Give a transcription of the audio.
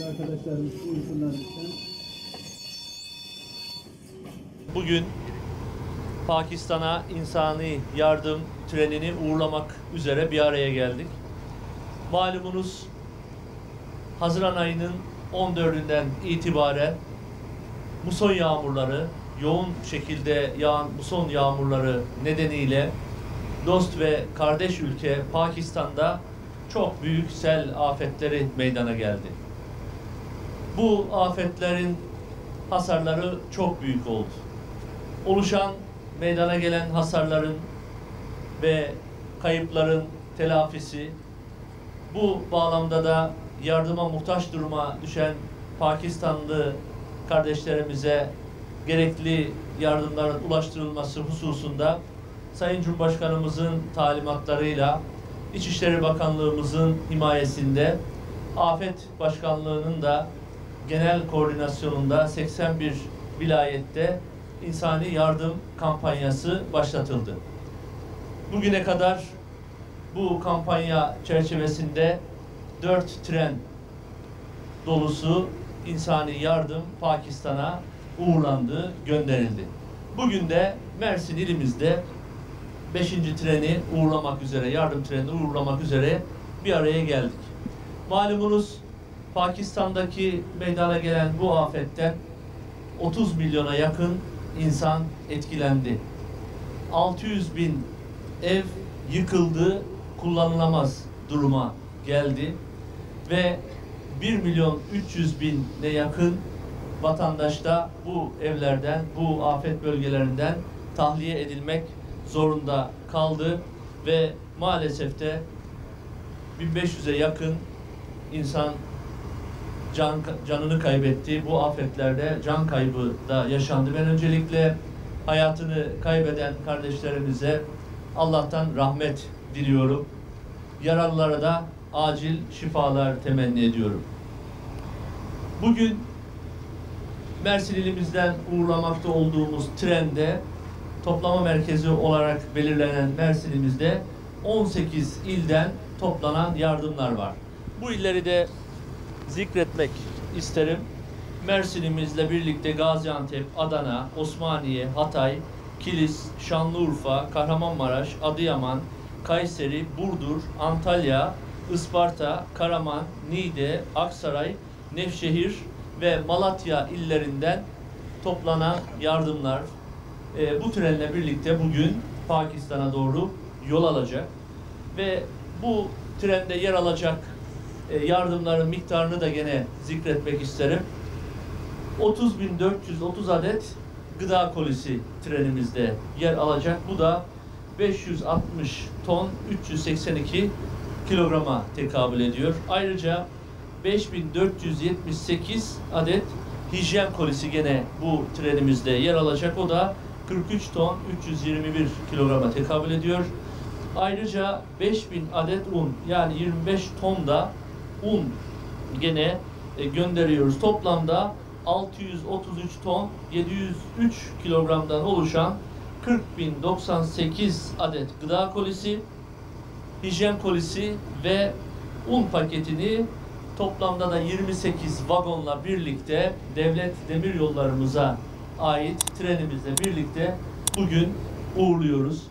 Arkadaşlarımız buyursunlar lütfen. Bugün Pakistan'a insani yardım trenini uğurlamak üzere bir araya geldik. Malumunuz Haziran ayının 14'ünden itibaren muson yağmurları, yoğun şekilde yağan muson yağmurları nedeniyle dost ve kardeş ülke Pakistan'da çok büyük sel afetleri meydana geldi. Bu afetlerin hasarları çok büyük oldu. Oluşan, meydana gelen hasarların ve kayıpların telafisi, bu bağlamda da yardıma muhtaç duruma düşen Pakistanlı kardeşlerimize gerekli yardımların ulaştırılması hususunda Sayın Cumhurbaşkanımızın talimatlarıyla İçişleri Bakanlığımızın himayesinde Afet Başkanlığı'nın da genel koordinasyonunda 81 vilayette insani yardım kampanyası başlatıldı. Bugüne kadar bu kampanya çerçevesinde 4 tren dolusu insani yardım Pakistan'a uğurlandı, gönderildi. Bugün de Mersin ilimizde 5. treni uğurlamak üzere, yardım trenini uğurlamak üzere bir araya geldik. Malumunuz Pakistan'daki meydana gelen bu afetten 30 milyona yakın insan etkilendi. 600 bin ev yıkıldı, kullanılamaz duruma geldi ve 1 milyon 300 bine yakın vatandaş da bu evlerden, bu afet bölgelerinden tahliye edilmek zorunda kaldı ve maalesef de 1500'e yakın insan canını kaybetti. Bu afetlerde can kaybı da yaşandı. Ben öncelikle hayatını kaybeden kardeşlerimize Allah'tan rahmet diliyorum. Yaralılara da acil şifalar temenni ediyorum. Bugün Mersin ilimizden uğurlamakta olduğumuz trende toplama merkezi olarak belirlenen Mersin'imizde 18 ilden toplanan yardımlar var. Bu illeri de zikretmek isterim. Mersin'imizle birlikte Gaziantep, Adana, Osmaniye, Hatay, Kilis, Şanlıurfa, Kahramanmaraş, Adıyaman, Kayseri, Burdur, Antalya, Isparta, Karaman, Niğde, Aksaray, Nevşehir ve Malatya illerinden toplanan yardımlar bu trenle birlikte bugün Pakistan'a doğru yol alacak ve bu trende yer alacak yardımların miktarını da gene zikretmek isterim. 30.430 adet gıda kolisi trenimizde yer alacak. Bu da 560 ton 382 kilograma tekabül ediyor. Ayrıca 5.478 adet hijyen kolisi gene bu trenimizde yer alacak. O da 43 ton 321 kilograma tekabül ediyor. Ayrıca 5.000 adet un, yani 25 ton da un gene gönderiyoruz. Toplamda 633 ton 703 kilogramdan oluşan 40.098 adet gıda kolisi, hijyen kolisi ve un paketini toplamda da 28 vagonla birlikte devlet demiryollarımıza ait trenimizle birlikte bugün uğurluyoruz.